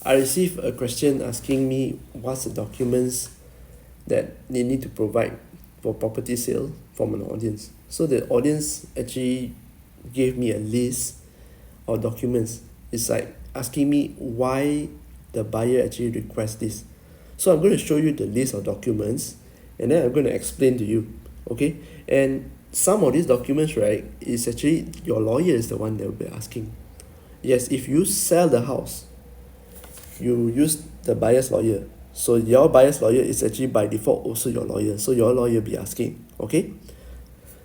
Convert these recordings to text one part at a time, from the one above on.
I received a question asking me what's the documents that they need to provide for property sale from an audience. So the audience actually gave me a list of documents. It's like asking me why the buyer actually requests this. So I'm going to show you the list of documents, and then I'm going to explain to you, okay? And some of these documents, right, is actually your lawyer is the one that will be asking. Yes, if you sell the house, you use the buyer's lawyer. So your buyer's lawyer is actually by default also your lawyer. So your lawyer will be asking, okay?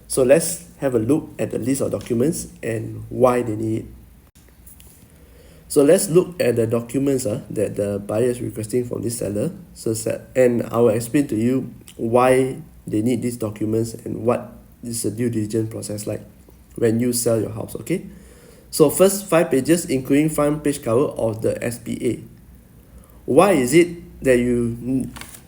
So let's have a look at the list of documents and why they need it. So let's look at the documents that the buyer is requesting from this seller. And I will explain to you why they need these documents and what is the due diligence process like when you sell your house, okay? So first 5 pages, including front page cover of the SPA. Why is it that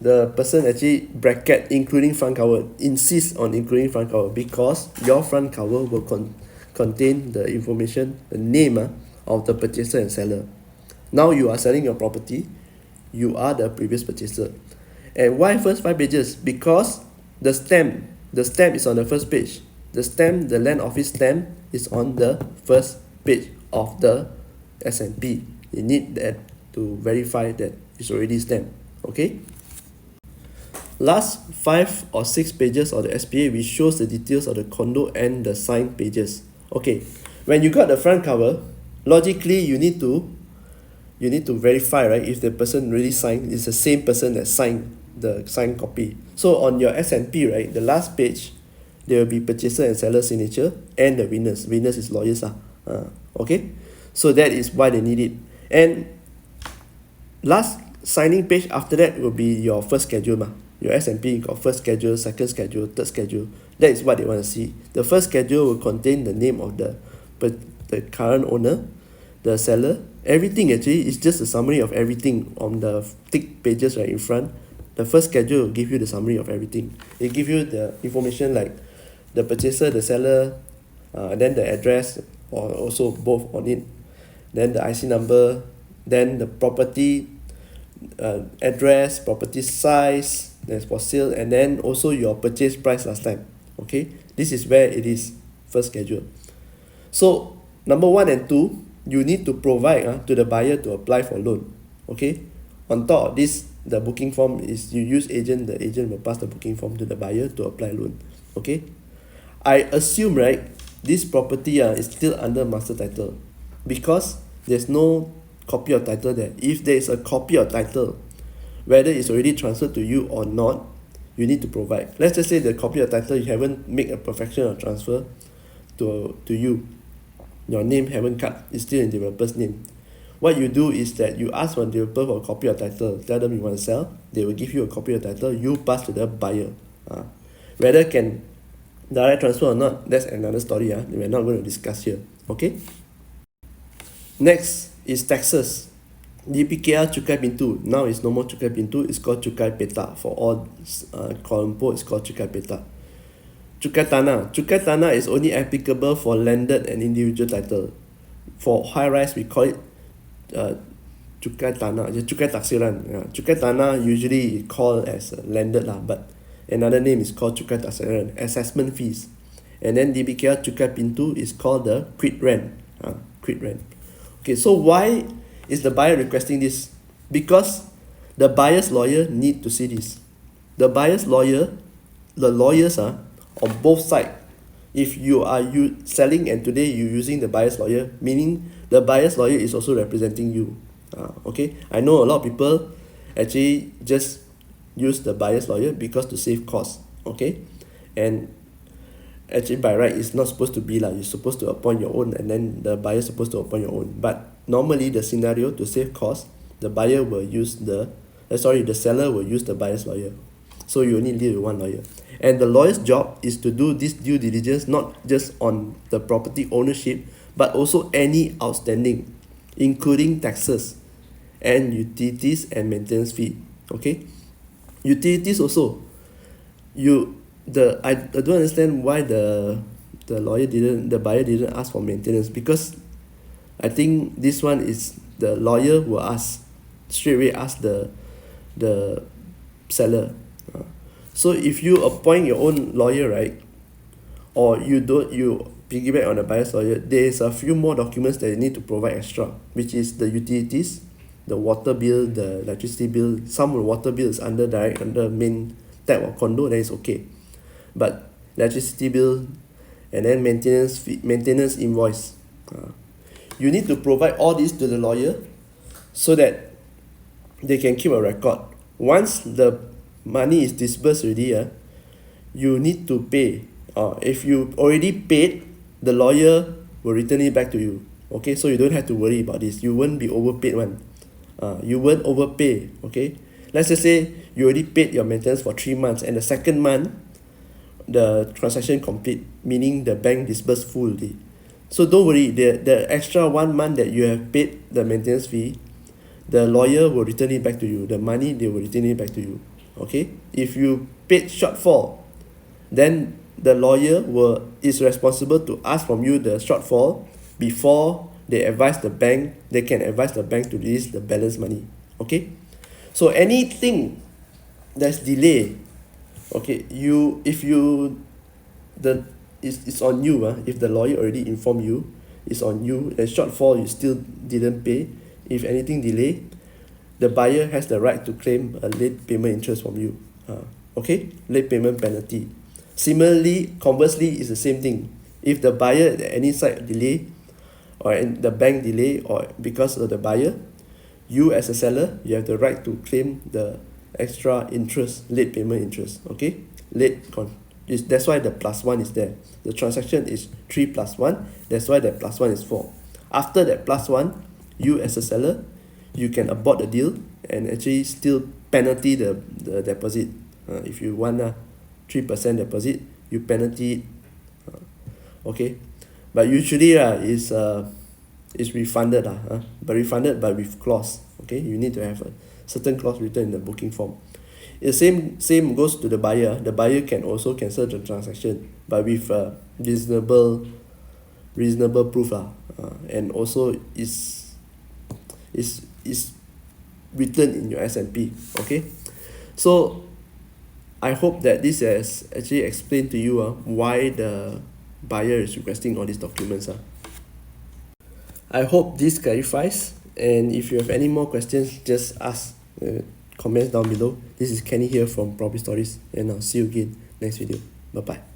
the person actually bracket including front cover, insists on including front cover? Because your front cover will contain the information, the name of the purchaser and seller. Now you are selling your property, you are the previous purchaser. And why first 5 pages? Because the stamp is on the first page. The land office stamp is on the first page of the S&P. You need that to verify that it's already stamped, okay? Last 5 or 6 pages of the SPA which shows the details of the condo and the signed pages. Okay, when you got the front cover, logically you need to verify, right, if the person really signed is the same person that signed the signed copy. So on your S&P, right, the last page there will be purchaser and seller signature and the witness is lawyers okay, so that is why they need it. And last signing page after that will be your first schedule your S&P got first schedule, second schedule, third schedule. That is what they want to see. The first schedule will contain the name of the current owner, the seller, everything. Actually is just a summary of everything on the thick pages right in front. The first schedule will give you the summary of everything. It give you the information like the purchaser, the seller, then the address, or also both on it, then the IC number, then the property address, property size that's for sale, and then also your purchase price last time. Okay, this is where it is first schedule. So number 1 and 2, you need to provide to the buyer to apply for loan. Okay, on top of this, the booking form is you use agent. The agent will pass the booking form to the buyer to apply loan. Okay, I assume, right, this property is still under master title because there's no copy of title there. If there is a copy of title, whether it's already transferred to you or not, you need to provide. Let's just say the copy of title, you haven't made a perfection of transfer to you. Your name haven't cut, it's still in developer's name. What you do is that you ask for developer for a copy of title, tell them you want to sell, they will give you a copy of title, you pass to the buyer. Whether can direct transfer or not, that's another story. We're not going to discuss here. Okay. Next is taxes. DPKR Cukai Pintu. Now it's no more Cukai Pintu, it's called Cukai Petak. For all Kuala Lumpur, it's called Cukai Petak. Cukai Tanah. Cukai Tanah is only applicable for landed and individual title. For high rise, we call it Cukai Tanah, Cukai Taksiran. Cukai Tanah usually called as landed but another name is called Cukai Taksiran, assessment fees. And then DPKR Cukai Pintu is called the quit rent. Quit rent. Okay, so why is the buyer requesting this? Because the buyer's lawyer need to see this. The buyer's lawyer, the lawyers on both sides. If you are selling and today you're using the buyer's lawyer, meaning the buyer's lawyer is also representing you. Okay, I know a lot of people actually just use the buyer's lawyer because to save costs. Okay, and actually by right it's not supposed to be you're supposed to appoint your own, and then the buyer is supposed to appoint your own. But normally the scenario, to save costs, the buyer will use the seller will use the buyer's lawyer. So you only deal with one lawyer, and the lawyer's job is to do this due diligence not just on the property ownership but also any outstanding, including taxes and utilities and maintenance fee. Okay, utilities also, I don't understand why the buyer didn't ask for maintenance, because I think this one is the lawyer will ask. straight away ask the seller. So if you appoint your own lawyer, right, or you piggyback on the buyer's lawyer, there's a few more documents that you need to provide extra, which is the utilities, the water bill, the electricity bill. Some of the water bill is under main tab of condo, then it's okay. But electricity bill and then maintenance invoice. You need to provide all this to the lawyer so that they can keep a record. Once the money is disbursed already, you need to pay. If you already paid, the lawyer will return it back to you. Okay, so you don't have to worry about this. You won't be overpaid one. You won't overpay. Okay, let's just say you already paid your maintenance for 3 months, and the second month the transaction complete, meaning the bank disbursed fully. So don't worry, the extra 1 month that you have paid the maintenance fee, the lawyer will return it back to you. The money, they will return it back to you. Okay, if you paid shortfall, then the lawyer is responsible to ask from you the shortfall before they can advise the bank to release the balance money. Okay, so anything that's delay, okay, it's on you. If the lawyer already informed you, it's on you. The shortfall you still didn't pay, if anything delay, the buyer has the right to claim a late payment interest from you. Okay, late payment penalty. Similarly, conversely, it's the same thing. If the buyer at any side delay, or the bank delay, or because of the buyer, you as a seller, you have the right to claim the extra interest, late payment interest. Okay, that's why the +1 is there. The transaction is 3 + 1. That's why that +1 is 4. After that +1, you as a seller, you can abort the deal and actually still penalty the deposit. If you want a 3% deposit, you penalty it. Okay, but usually is refunded but refunded but with clause. Okay, you need to have a certain clause written in the booking form. The same goes to the buyer. The buyer can also cancel the transaction, but with reasonable proof and also is written in your S&P. Okay, so I hope that this has actually explained to you why the buyer is requesting all these documents. I hope this clarifies, and if you have any more questions, just ask, comments down below. This is Kenny here from Property Stories, and I'll see you again next video. Bye bye.